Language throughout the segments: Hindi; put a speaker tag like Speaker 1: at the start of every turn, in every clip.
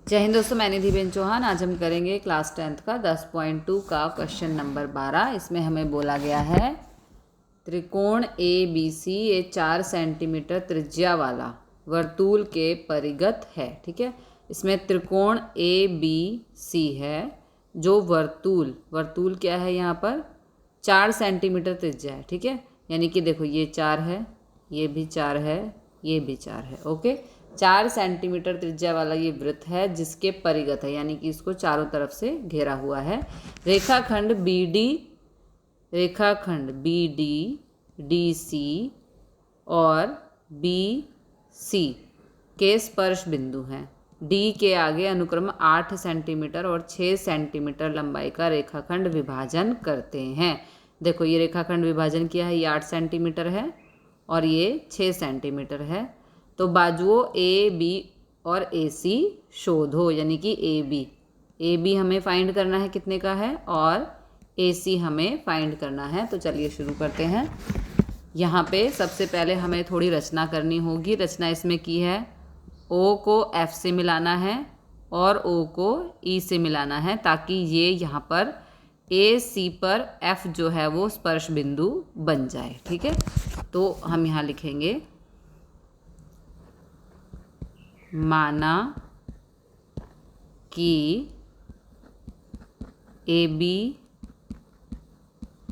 Speaker 1: जय हिंद दोस्तों, मैं निधि बेन चौहान। आज हम करेंगे क्लास 10th का 10.2 का क्वेश्चन नंबर 12। इसमें हमें बोला गया है त्रिकोण ABC ये 4 सेंटीमीटर त्रिज्या वाला वर्तुल के परिगत है। ठीक है, इसमें त्रिकोण ABC है जो वर्तुल क्या है, यहाँ पर 4 सेंटीमीटर त्रिज्या है। ठीक है, यानी कि देखो ये 4 है, ये भी 4 है, ये भी 4 है। ओके, 4 सेंटीमीटर त्रिज्या वाला ये वृत्त है जिसके परिगत है, यानी कि इसको चारों तरफ से घेरा हुआ है। रेखाखंड BD DC और BC के स्पर्श बिंदु हैं। D के आगे अनुक्रम 8 सेंटीमीटर और 6 सेंटीमीटर लंबाई का रेखाखंड विभाजन करते हैं। देखो ये रेखाखंड विभाजन किया है, ये 8 सेंटीमीटर है और ये 6 सेंटीमीटर है। तो बाजुओं AB और AC शोधो, यानी कि AB हमें फाइंड करना है कितने का है और AC हमें फाइंड करना है। तो चलिए शुरू करते हैं। यहाँ पे सबसे पहले हमें थोड़ी रचना करनी होगी। रचना इसमें की है, O को F से मिलाना है और O को E से मिलाना है, ताकि ये यहाँ पर AC पर F जो है वो स्पर्श बिंदु बन जाए। ठीक है, तो हम यहाँ लिखेंगे माना कि AB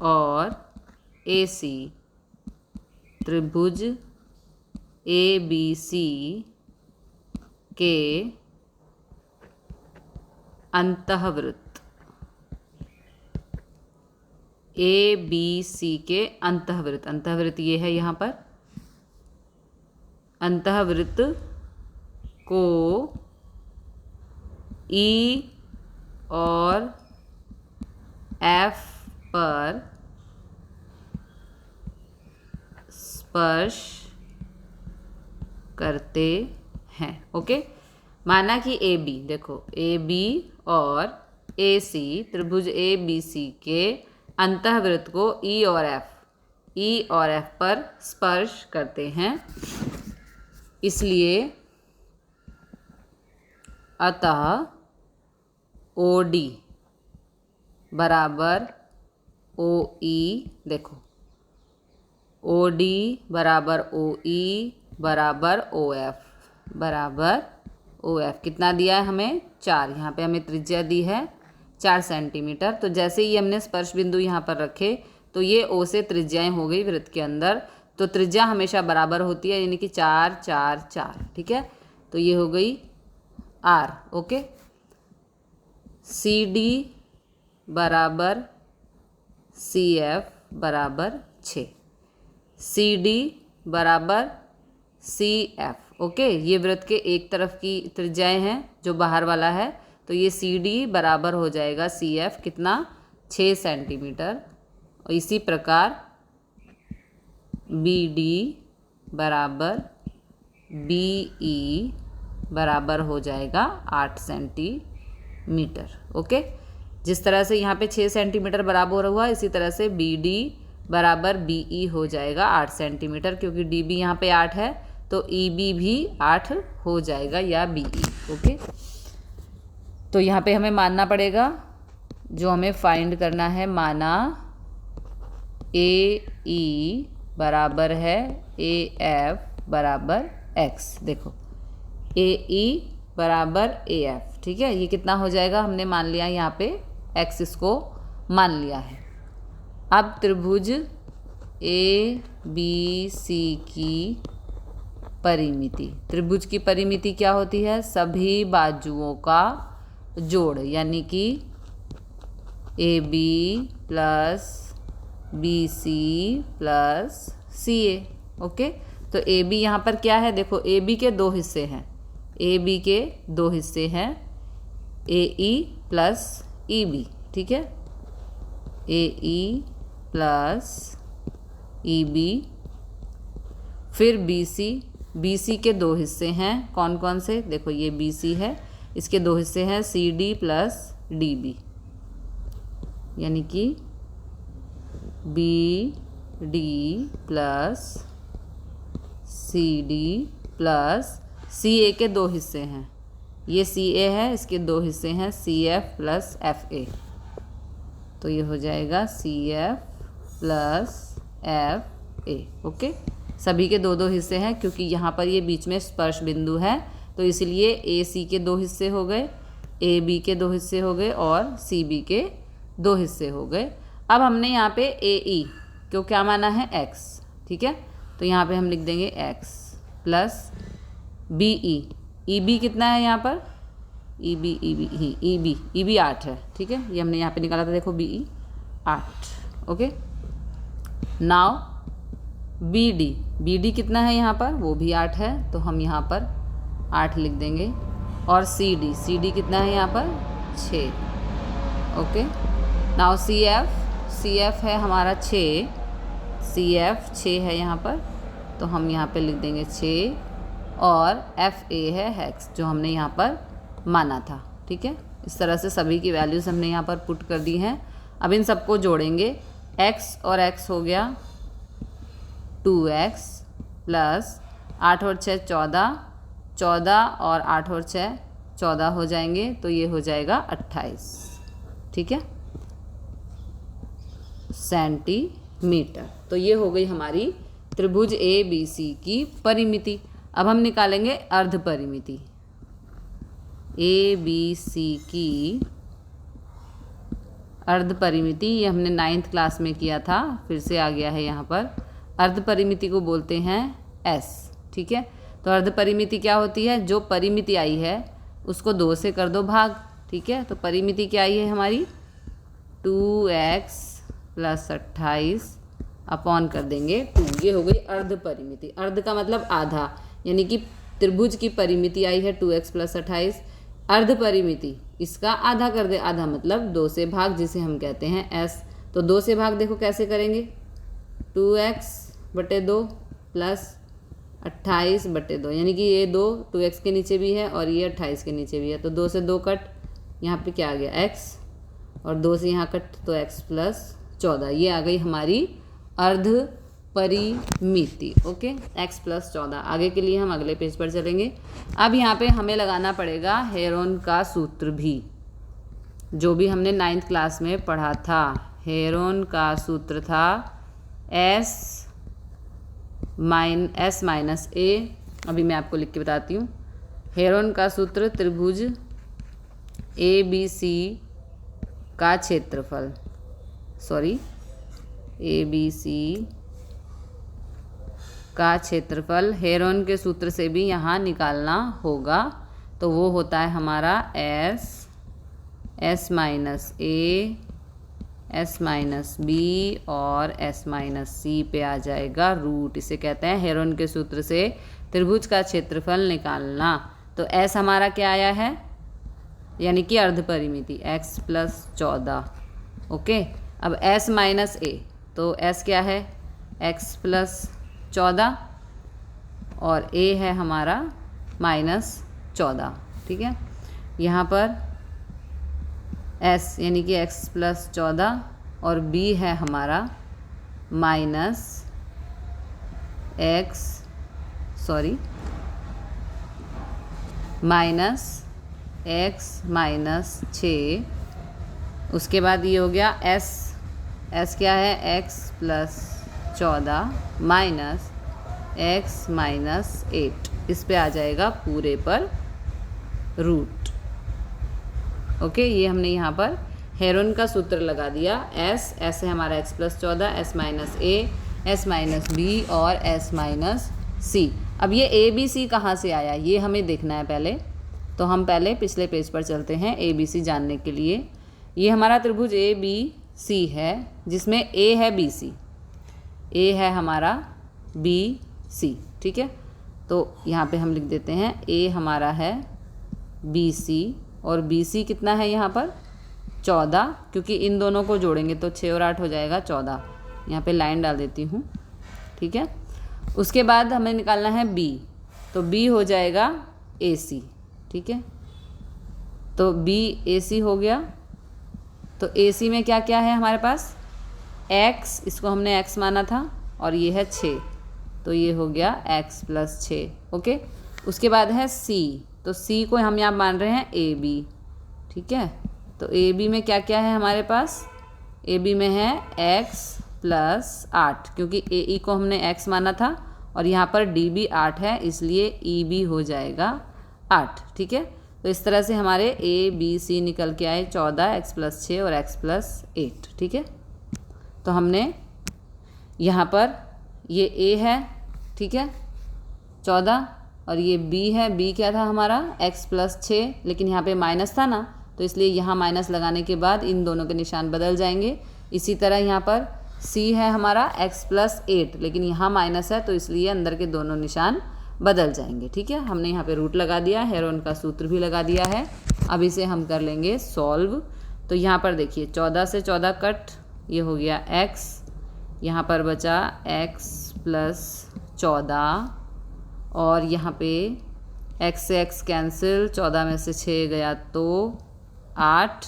Speaker 1: और AC त्रिभुज ABC के अंतःवृत्त ABC के अंतःवृत्त ये है, यहाँ पर अंतःवृत्त को E और F पर स्पर्श करते हैं। ओके, माना कि AB, देखो AB और AC त्रिभुज ABC के अंतःवृत्त को E और F पर स्पर्श करते हैं। इसलिए अतः OD बराबर OE, देखो OD बराबर OE बराबर OF कितना दिया है हमें, 4। यहाँ पे हमें त्रिज्या दी है 4 सेंटीमीटर। तो जैसे ही हमने स्पर्श बिंदु यहाँ पर रखे तो ये O से त्रिज्याएं हो गई वृत्त के अंदर। तो त्रिज्या हमेशा बराबर होती है, यानी कि 4 4 4। ठीक है, तो ये हो गई R। ओके, CD बराबर CF बराबर 6, CD बराबर CF। ओके, ये वृत्त के एक तरफ की त्रिज्याएं हैं जो बाहर वाला है, तो ये CD बराबर हो जाएगा CF कितना, 6 सेंटीमीटर। और इसी प्रकार BD बराबर BE बराबर हो जाएगा 8 सेंटीमीटर। ओके, जिस तरह से यहाँ पे 6 सेंटीमीटर बराबर हुआ, इसी तरह से BD बराबर BE हो जाएगा 8 सेंटीमीटर, क्योंकि DB यहाँ पे 8 है तो EB भी 8 हो जाएगा या BE। ओके, तो यहाँ पे हमें मानना पड़ेगा, जो हमें फाइंड करना है, माना AE बराबर है AF बराबर X। देखो AE बराबर AF, ठीक है, ये कितना हो जाएगा, हमने मान लिया यहाँ पे X इसको मान लिया है। अब त्रिभुज ABC की परिमिति, त्रिभुज की परिमिति क्या होती है, सभी बाजुओं का जोड़, यानी कि AB plus BC plus CA। Okay, तो AB यहाँ पर क्या है, देखो AB के 2 हिस्से हैं, AB के 2 हिस्से हैं, AE प्लस EB। ठीक है, AE प्लस EB। फिर BC के 2 हिस्से हैं, कौन कौन से, देखो ये BC है, इसके 2 हिस्से हैं CD प्लस DB, यानी कि BD plus CD plus CA के 2 हिस्से हैं, ये सी ए है, इसके दो हिस्से हैं C F plus F A, तो ये हो जाएगा C F plus F A. Okay, सभी के दो दो हिस्से हैं क्योंकि यहाँ पर ये बीच में स्पर्श बिंदु है, तो इसलिए ए सी के दो हिस्से हो गए, ए बी के दो हिस्से हो गए और सी बी के दो हिस्से हो गए। अब हमने यहाँ पे ए ई को क्या माना है, एक्स, ठीक है, तो यहाँ पे हम लिख देंगे x plus B E B कितना है यहाँ पर, ई बी 8 है, ठीक है, ये हमने यहाँ पे निकाला था, देखो B E 8। Okay, now B D कितना है यहाँ पर, वो भी 8 है, तो हम यहाँ पर 8 लिख देंगे। और सी डी कितना है यहाँ पर, 6। ओके, नाउ सी एफ है हमारा 6, सी एफ 6 है यहाँ पर, तो हम यहाँ पे लिख देंगे 6। और एफ ए है हेक्स, जो हमने यहाँ पर माना था, ठीक है। इस तरह से सभी की वैल्यूज़ हमने यहाँ पर पुट कर दी हैं। अब इन सबको जोड़ेंगे, x और x हो गया 2x प्लस 8 और 6 14, 14 और 8 और 6 14 हो जाएंगे, तो ये हो जाएगा 28, ठीक है, सेंटीमीटर। तो ये हो गई हमारी त्रिभुज ए बी सी की परिमिति। अब हम निकालेंगे अर्ध परिमिति। ए बी सी की अर्ध परिमिति, ये हमने 9th क्लास में किया था, फिर से आ गया है यहाँ पर। अर्ध परिमिति को बोलते हैं एस, ठीक है। तो अर्ध परिमिति क्या होती है, जो परिमिति आई है उसको 2 से कर दो भाग, ठीक है। तो परिमिति क्या आई है हमारी, 2x प्लस 28 अपॉन कर देंगे 2, ये हो गई अर्ध परिमिति। अर्ध का मतलब आधा, यानी कि त्रिभुज की परिमिति आई है 2x प्लस 28, अर्ध परिमिति इसका आधा कर दे, आधा मतलब 2 से भाग, जिसे हम कहते हैं s। तो 2 से भाग देखो कैसे करेंगे, 2x/2 प्लस 28/2, यानी कि ये 2x के नीचे भी है और ये 28 के नीचे भी है, तो 2 से 2 कट, यहाँ पे क्या आ गया x, और 2 से यहाँ कट तो x प्लस 14, ये आ गई हमारी अर्ध परिमिति। Okay, x plus 14। आगे के लिए हम अगले पेज पर चलेंगे। अब यहाँ पे हमें लगाना पड़ेगा हेरोन का सूत्र भी, जो भी हमने 9th क्लास में पढ़ा था। हेरोन का सूत्र था s माइनस a। अभी मैं आपको लिख के बताती हूँ। हेरोन का सूत्र त्रिभुज ए बी सी का क्षेत्रफल, ए बी सी का क्षेत्रफल हेरोन के सूत्र से भी यहाँ निकालना होगा, तो वो होता है हमारा s minus a, s minus b और s माइनस c पे आ जाएगा रूट। इसे कहते हैं हेरोन के सूत्र से त्रिभुज का क्षेत्रफल निकालना। तो s हमारा क्या आया है, यानी कि अर्ध परिमिति x प्लस 14। ओके, अब s माइनस a, तो s क्या है, x प्लस 14 और a है हमारा माइनस 14, ठीक है। यहाँ पर s यानी कि x प्लस 14 और b है हमारा माइनस x माइनस 6। उसके बाद ये हो गया s क्या है, x plus 14 minus x minus 8, इस पे आ जाएगा पूरे पर रूट। ओके, ये हमने यहाँ पर हेरोन का सूत्र लगा दिया। s है हमारा x plus 14, s minus a, s minus b और s माइनस c। अब ये a b c कहाँ से आया, ये हमें देखना है पहले। तो हम पहले पिछले पेज पर चलते हैं a b c जानने के लिए। ये हमारा त्रिभुज a b c है, जिसमें a है b c, a है हमारा b c, ठीक है। तो यहाँ पे हम लिख देते हैं a हमारा है b c और b c कितना है यहाँ पर 14, क्योंकि इन दोनों को जोड़ेंगे तो 6 और 8 हो जाएगा 14। यहाँ पे लाइन डाल देती हूँ, ठीक है। उसके बाद हमें निकालना है b, तो b हो जाएगा ac, ठीक है। तो b ac हो गया। तो ac में क्या क्या है हमारे पास, x, इसको हमने x माना था, और ये है 6, तो ये हो गया x प्लस 6। ओके, उसके बाद है c, तो सी को हम यहाँ मान रहे हैं ए बी, ठीक है। तो ए बी में क्या क्या है हमारे पास, ए बी में है x+8, क्योंकि ए ई को हमने x माना था और यहाँ पर डी भी 8 है, इसलिए ई बी हो जाएगा 8, ठीक है। तो इस तरह से हमारे ए बी सी निकल के आए 14, x+6 और x+8, ठीक है। तो हमने यहाँ पर ये ए है, ठीक है, 14, और ये बी है, बी क्या था हमारा x+6, लेकिन यहाँ पे माइनस था ना, तो इसलिए यहाँ माइनस लगाने के बाद इन दोनों के निशान बदल जाएंगे। इसी तरह यहाँ पर सी है हमारा x+8, लेकिन यहाँ माइनस है, तो इसलिए अंदर के दोनों निशान बदल जाएंगे, ठीक है। हमने यहाँ पे रूट लगा दिया, हेरोन का सूत्र भी लगा दिया है। अब इसे हम कर लेंगे सॉल्व। तो यहाँ पर देखिए 14 से 14 कट, ये हो गया x, यहाँ पर बचा x+14, और यहाँ पे x से x कैंसिल, 14 में से 6 गया तो 8,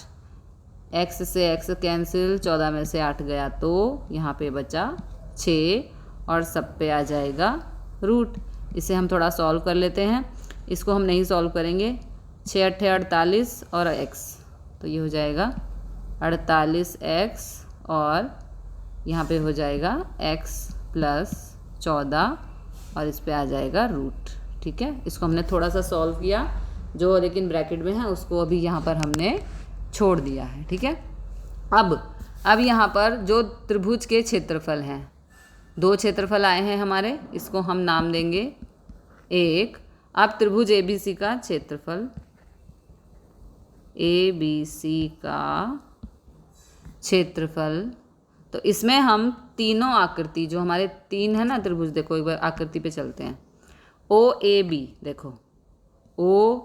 Speaker 1: x से x कैंसिल, 14 में से 8 गया तो यहाँ पे बचा 6, और सब पे आ जाएगा रूट। इसे हम थोड़ा सॉल्व कर लेते हैं, इसको हम नहीं सॉल्व करेंगे। 6 8 48 और x, तो ये हो जाएगा 48x, और यहाँ पे हो जाएगा x+14, और इस पे आ जाएगा रूट, ठीक है। इसको हमने थोड़ा सा सॉल्व किया, जो लेकिन ब्रैकेट में है उसको अभी यहाँ पर हमने छोड़ दिया है, ठीक है। अब यहाँ पर जो त्रिभुज के क्षेत्रफल हैं, 2 क्षेत्रफल आए हैं हमारे, इसको हम नाम देंगे एक। अब त्रिभुज ए बी सी का क्षेत्रफल, ए बी सी का क्षेत्रफल, तो इसमें हम तीनों आकृति जो हमारे 3 है ना त्रिभुज, देखो एक बार आकृति पे चलते हैं। ओ ए बी, देखो ओ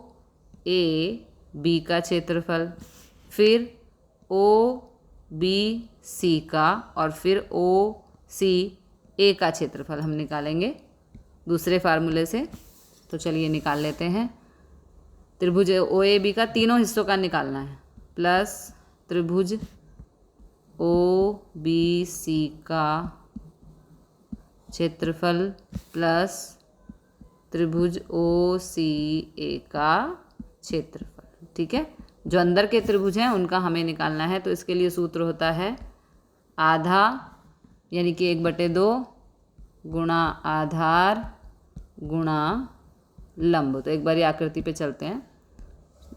Speaker 1: ए बी का क्षेत्रफल, फिर ओ बी सी का, और फिर ओ सी ए का क्षेत्रफल हम निकालेंगे दूसरे फार्मूले से। तो चलिए निकाल लेते हैं। त्रिभुज ओ ए बी का तीनों हिस्सों का निकालना है, प्लस त्रिभुज ओ बी सी का क्षेत्रफल, प्लस त्रिभुज ओ सी ए का क्षेत्रफल, ठीक है। जो अंदर के त्रिभुज हैं उनका हमें निकालना है, तो इसके लिए सूत्र होता है आधा, यानी कि 1/2 गुणा आधार गुणा लंब। तो एक बार ये आकृति पे चलते हैं।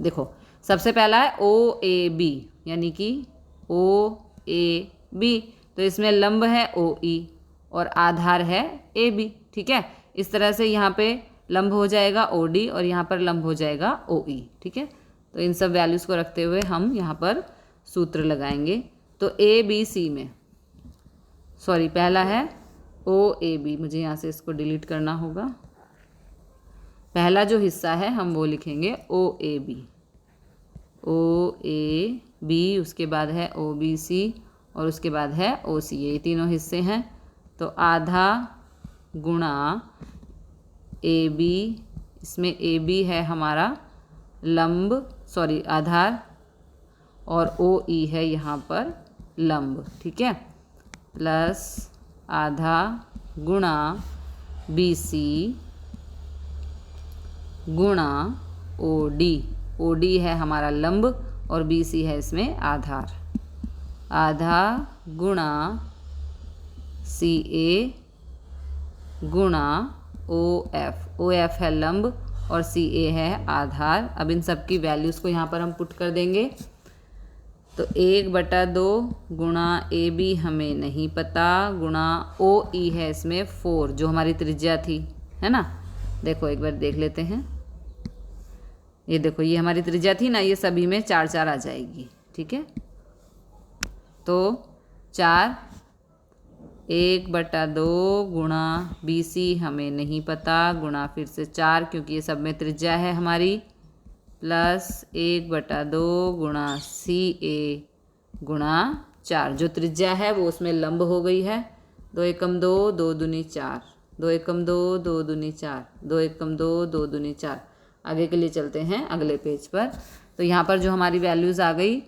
Speaker 1: देखो सबसे पहला है ओ ए बी, यानी कि ओ ए बी, तो इसमें लंब है ओ ई और आधार है ए बी, ठीक है। इस तरह से यहाँ पे लंब हो जाएगा ओ डी और यहाँ पर लंब हो जाएगा ओ ई, ठीक है। तो इन सब वैल्यूज़ को रखते हुए हम यहाँ पर सूत्र लगाएंगे। तो ए बी सी में, सॉरी पहला है ओ ए बी, मुझे यहाँ से इसको डिलीट करना होगा। पहला जो हिस्सा है हम वो लिखेंगे ओ A B, O A B, उसके बाद है ओ बी सी, और उसके बाद है ओ सी, ये तीनों हिस्से हैं। तो आधा गुणा ए बी, इसमें ए बी है हमारा लंब, सॉरी आधार, और ओ ई है यहाँ पर लंब, ठीक है, प्लस आधा गुणा बी सी गुणा ओ डी, ओ डी है हमारा लंब और बी सी है इसमें आधार, आधा गुणा सी ए गुणा ओ एफ है लंब और सी ए है आधार। अब इन सब की वैल्यूज़ को यहाँ पर हम पुट कर देंगे। तो 1/2 गुणा ए बी हमें नहीं पता, गुणा ओ ई है इसमें 4 जो हमारी त्रिज्या थी, है ना। देखो एक बार देख लेते हैं, ये देखो ये हमारी त्रिज्या थी ना, ये सभी में 4 4 आ जाएगी, ठीक है। तो 4, 1/2 गुणा बी सी हमें नहीं पता, गुणा फिर से 4 क्योंकि ये सब में त्रिज्या है हमारी, प्लस 1/2 गुणा सी ए गुणा 4, जो त्रिज्या है वो उसमें लंब हो गई है। 2 एकम 2, 2 दूनी 4, 2 एकम 2, 2 दूनी 4, 2 एकम 2, 2 दूनी 4। आगे के लिए चलते हैं अगले पेज पर। तो यहाँ पर जो हमारी वैल्यूज़ आ गई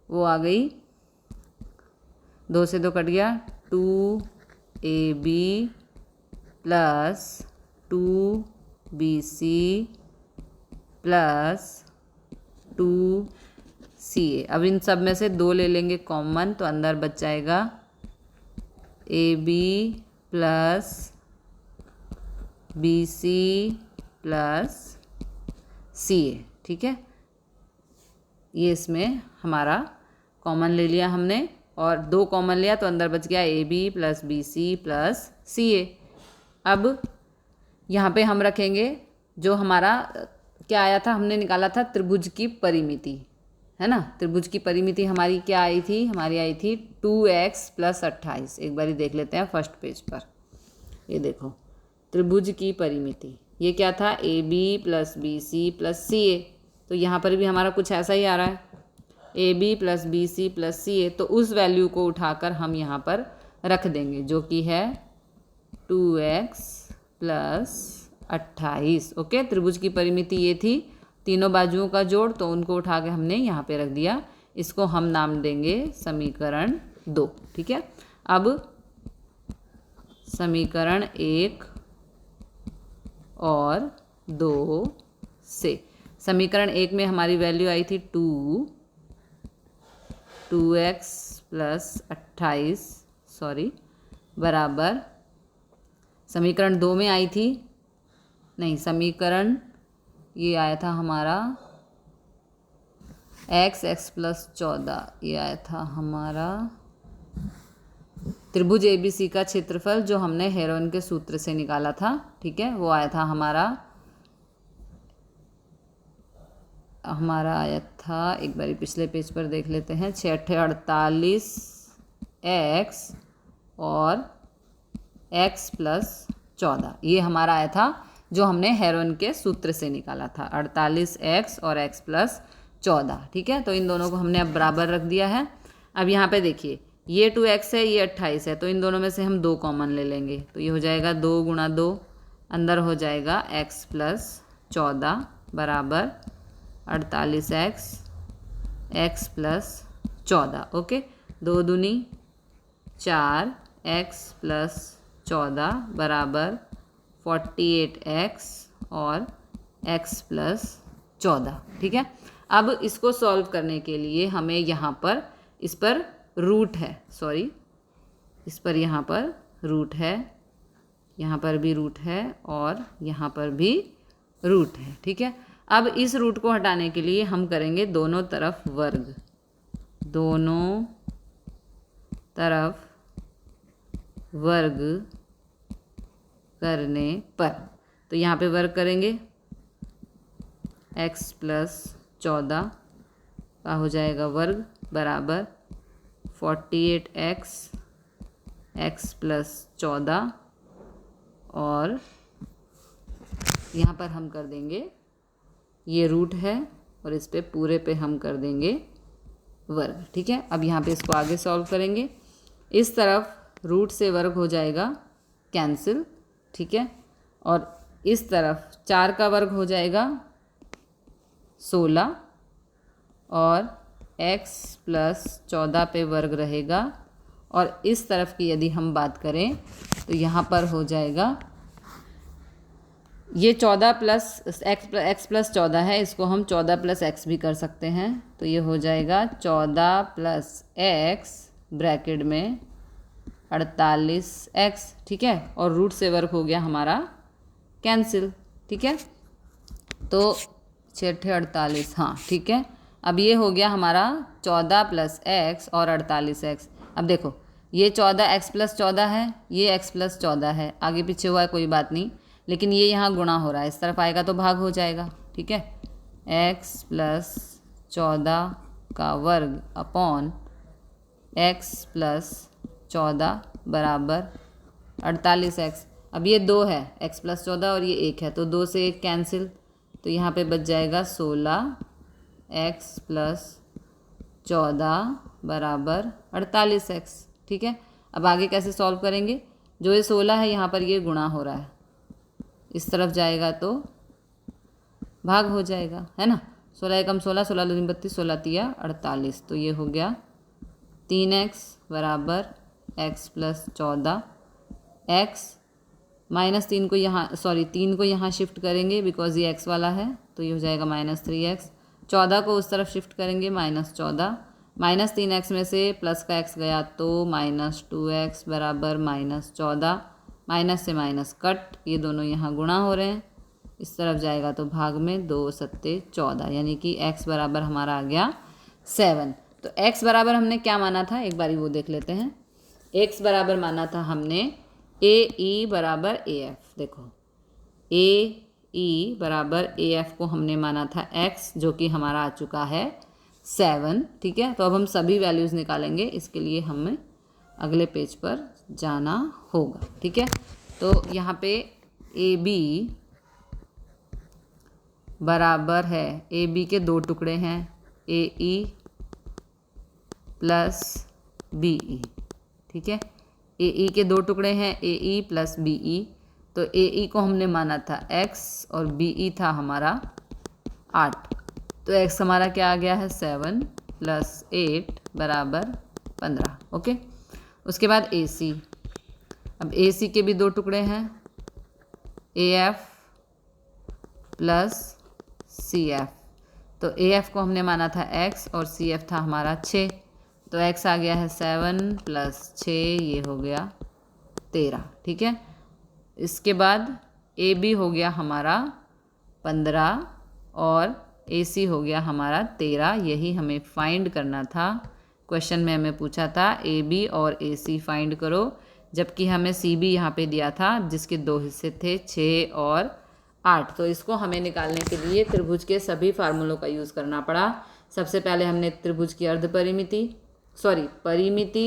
Speaker 1: वो आ गई, 2 से 2 कट गया, 2ab plus 2bc plus 2CA। अब इन सब में से 2 ले लेंगे कॉमन, तो अंदर बच जाएगा AB plus BC plus CA। ठीक है, ये इसमें हमारा कॉमन ले लिया हमने, और 2 कॉमन लिया तो अंदर बच गया AB plus BC plus CA। अब यहाँ पे हम रखेंगे जो हमारा क्या आया था, हमने निकाला था त्रिभुज की परिमिति, है ना। त्रिभुज की परिमिति हमारी क्या आई थी, हमारी आई थी 2x प्लस 28। एक बारी देख लेते हैं फर्स्ट पेज पर, ये देखो त्रिभुज की परिमिति, ये क्या था AB plus BC plus CA। तो यहाँ पर भी हमारा कुछ ऐसा ही आ रहा है, AB plus BC plus CA। तो उस वैल्यू को उठाकर हम यहाँ पर रख देंगे, जो कि है 2x प्लस 28। ओके, त्रिभुज की परिमिति ये थी, तीनों बाजुओं का जोड़, तो उनको उठा के हमने यहाँ पे रख दिया। इसको हम नाम देंगे समीकरण 2। ठीक है, अब समीकरण 1 और 2 से, समीकरण 1 में हमारी वैल्यू आई थी 2x प्लस 28 बराबर, समीकरण 2 में आई थी, नहीं समीकरण ये आया था हमारा x प्लस 14, ये आया था हमारा त्रिभुज ABC का क्षेत्रफल जो हमने हेरोन के सूत्र से निकाला था। ठीक है, वो आया था हमारा आया था, एक बारी पिछले पेज पर देख लेते हैं, 48x और x प्लस 14, ये हमारा आया था जो हमने हेरोन के सूत्र से निकाला था, 48x और x प्लस 14। ठीक है, तो इन दोनों को हमने अब बराबर रख दिया है। अब यहाँ पे देखिए ये 2x है, ये 28 है, तो इन दोनों में से हम 2 कॉमन ले लेंगे, तो ये हो जाएगा 2 गुणा 2, अंदर हो जाएगा x प्लस 14 बराबर 48x प्लस 14। ओके, 2 दूनी 4, x प्लस 14 बराबर 48x और x प्लस 14। ठीक है, अब इसको सॉल्व करने के लिए हमें यहाँ पर इस पर रूट है, सॉरी इस पर यहाँ पर रूट है, यहाँ पर भी रूट है और यहाँ पर भी रूट है। ठीक है, अब इस रूट को हटाने के लिए हम करेंगे दोनों तरफ वर्ग, दोनों तरफ वर्ग करने पर, तो यहाँ पे वर्ग करेंगे x प्लस 14 का हो जाएगा वर्ग बराबर 48x प्लस 14, और यहाँ पर हम कर देंगे, ये रूट है और इस पे पूरे पे हम कर देंगे वर्ग। ठीक है, अब यहाँ पे इसको आगे सॉल्व करेंगे, इस तरफ रूट से वर्ग हो जाएगा कैंसिल। ठीक है, और इस तरफ 4 का वर्ग हो जाएगा 16 और x प्लस 14 पे वर्ग रहेगा, और इस तरफ की यदि हम बात करें तो यहाँ पर हो जाएगा, ये 14 प्लस x प्लस 14 है, इसको हम 14 प्लस x भी कर सकते हैं, तो ये हो जाएगा 14 प्लस x ब्रैकेट में 48x। ठीक है, और रूट से वर्ग हो गया हमारा कैंसिल। ठीक है, तो 6 48, हाँ ठीक है, अब ये हो गया हमारा 14 प्लस x और 48x। अब देखो ये 14x प्लस 14 है, ये x प्लस 14 है, आगे पीछे हुआ है कोई बात नहीं, लेकिन ये यहाँ गुणा हो रहा है, इस तरफ आएगा तो भाग हो जाएगा। ठीक है, x प्लस 14 का वर्ग अपॉन x प्लस 14 बराबर 48x। अब ये 2 है, x प्लस 14 और ये 1 है, तो 2 से 1 कैंसिल, तो यहाँ पे बच जाएगा 16x प्लस 14 बराबर 48x। ठीक है, अब आगे कैसे सॉल्व करेंगे, जो ये 16 है यहाँ पर ये गुणा हो रहा है, इस तरफ जाएगा तो भाग हो जाएगा, है ना। 16 एकम 16, 16 दूनी 32, 16 तिया 48, तो ये हो गया 3x बराबर x प्लस 14। x माइनस 3 को यहाँ, सॉरी 3 को यहाँ शिफ्ट करेंगे बिकॉज ये x वाला है, तो तो ये हो जाएगा -3x। 14 को उस तरफ शिफ्ट करेंगे -14, -3x में से प्लस का x गया तो -2x बराबर -14, माइनस से माइनस कट, ये दोनों यहाँ गुणा हो रहे हैं, इस तरफ जाएगा तो भाग में 2 सत्ते 14, यानी कि x बराबर हमारा आ गया 7। तो x बराबर हमने क्या माना था, एक बारी वो देख लेते हैं। x बराबर माना था हमने AE बराबर AF। देखो AE बराबर AF को हमने माना था x, जो कि हमारा आ चुका है 7। ठीक है, तो अब हम सभी वैल्यूज़ निकालेंगे, इसके लिए हमें अगले पेज पर जाना होगा। ठीक है, तो यहाँ पे AB बराबर है, AB के 2 टुकड़े हैं, AE प्लस BE। ठीक है, AE के 2 टुकड़े हैं, AE प्लस BE। तो AE को हमने माना था x और BE था हमारा 8। तो x हमारा क्या आ गया है 7 + 8 बराबर 15। ओके, उसके बाद AC। अब AC के भी 2 टुकड़े हैं, AF प्लस CF। तो AF को हमने माना था x और CF था हमारा 6। तो x आ गया है 7 + 6, ये हो गया 13। ठीक है, इसके बाद AB हो गया हमारा 15 और AC हो गया हमारा 13। यही हमें फाइंड करना था। क्वेश्चन में हमें पूछा था AB और AC फाइंड करो, जबकि हमें CB यहाँ पे दिया था, जिसके 2 हिस्से थे 6 और 8। तो इसको हमें निकालने के लिए त्रिभुज के सभी फार्मूलों का यूज़ करना पड़ा। सबसे पहले हमने त्रिभुज की परिमिति,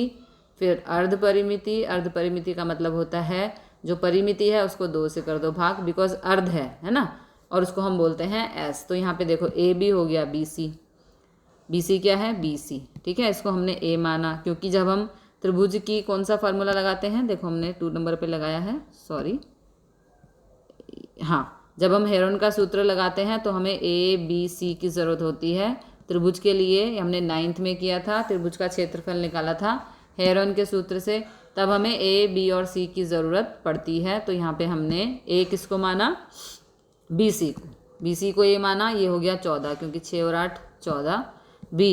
Speaker 1: फिर अर्ध परिमिति का मतलब होता है जो परिमिति है उसको 2 से कर दो भाग, बिकॉज अर्ध है ना, और उसको हम बोलते हैं S। तो यहाँ पे देखो AB हो गया BC क्या है BC। ठीक है, इसको हमने A माना, क्योंकि जब हम त्रिभुज की कौन सा फार्मूला लगाते हैं, देखो हमने 2 नंबर पे लगाया है, जब हम हेरोन का सूत्र लगाते हैं तो हमें ABC की ज़रूरत होती है। त्रिभुज के लिए हमने 9th में किया था, त्रिभुज का क्षेत्रफल निकाला था हेरोन के सूत्र से, तब हमें A, B और C की ज़रूरत पड़ती है। तो यहाँ पे हमने A किसको माना, BC को A माना, ये हो गया 14, क्योंकि 6 और 8 14। B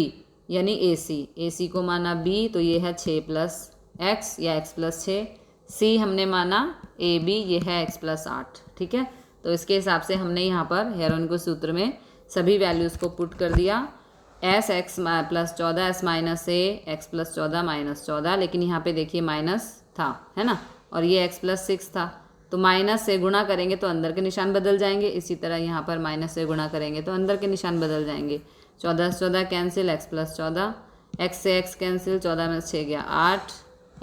Speaker 1: यानी AC को माना B, तो ये है 6 + x या x + 6। C हमने माना AB, ये है x + 8। ठीक है, तो इसके हिसाब से हमने यहाँ पर हेरोन के सूत्र में सभी वैल्यूज़ को पुट कर दिया। S x + 14 S - A x + 14 - 14, लेकिन यहाँ पे देखिए माइनस था, है ना, और ये x + 6 था, तो माइनस से गुणा करेंगे तो अंदर के निशान बदल जाएंगे। इसी तरह यहाँ पर माइनस से गुणा करेंगे तो अंदर के निशान बदल जाएंगे। 14 से 14 कैंसिल, x + 14, x से x कैंसिल, 14 में से 6 गया 8,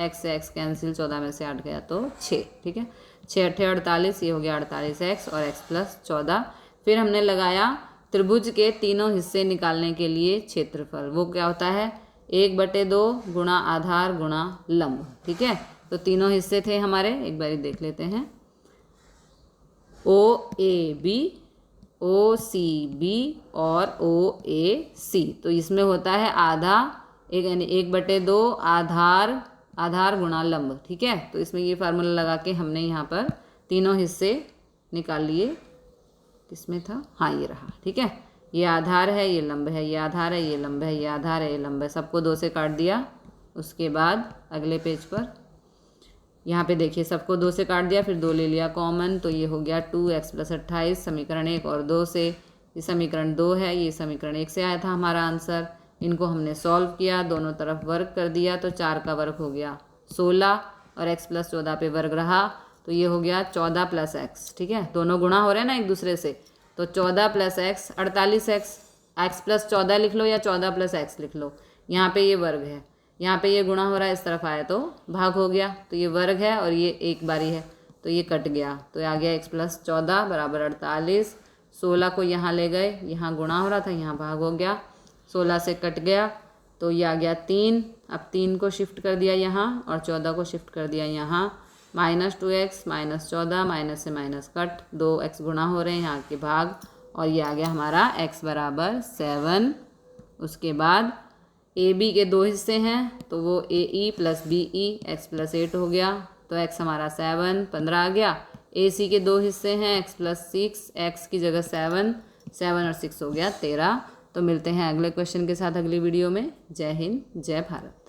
Speaker 1: x से x कैंसिल, 14 में से 8 गया तो 6। ठीक है, 6 × 8 = 48, ये हो गया 48x और x + 14। फिर हमने लगाया त्रिभुज के तीनों हिस्से निकालने के लिए क्षेत्रफल, वो क्या होता है 1/2 गुणा आधार गुणा लंब। ठीक है, तो तीनों हिस्से थे हमारे, एक बारी देख लेते हैं। OAB, OCB और OAC। तो इसमें होता है आधा, यानी 1/2 आधार गुणा लंब। ठीक है, तो इसमें ये फार्मूला लगा के हमने यहाँ पर तीनों हिस्से निकाल लिए। किसमें था, ये रहा। ठीक है, ये आधार है, ये लंब है, ये आधार है, ये लंब है, ये आधार है, ये लंब है, सबको 2 से काट दिया। उसके बाद अगले पेज पर यहाँ पे देखिए सबको 2 से काट दिया, फिर 2 ले लिया कॉमन, तो ये हो गया 2x + 28। समीकरण 1 और 2 से, ये समीकरण 2 है, ये समीकरण 1 से आया था हमारा आंसर। इनको हमने सॉल्व किया, दोनों तरफ वर्ग कर दिया, तो 4 का वर्ग हो गया 16 और x + 14 पे वर्ग रहा, तो ये हो गया 14 + x। ठीक है, दोनों गुणा हो रहे हैं ना एक दूसरे से, तो 14 + x 48x, x + 14 लिख लो या 14 + x लिख लो। यहाँ पे ये वर्ग है, यहाँ पे ये गुणा हो रहा है, इस तरफ आया तो भाग हो गया, तो ये वर्ग है और ये एक बारी है, तो ये कट गया, तो आ गया x + 14 बराबर 48। 16 को यहाँ ले गए, यहाँ गुणा हो रहा था, यहाँ भाग हो गया, 16 से कट गया, तो ये आ गया 3। अब 3 को शिफ्ट कर दिया यहाँ और 14 को शिफ्ट कर दिया यहाँ, -2x -14, माइनस से माइनस कट, 2x गुणा हो रहे हैं, यहाँ के भाग, और ये आ गया हमारा x बराबर 7। उसके बाद AB के 2 हिस्से हैं, तो वो AE + BE x + 8 हो गया, तो x हमारा 7 15 आ गया। AC के 2 हिस्से हैं, x + 6, x की जगह 7, 7 और 6 हो गया 13। तो मिलते हैं अगले क्वेश्चन के साथ अगली वीडियो में। जय हिंद, जय भारत।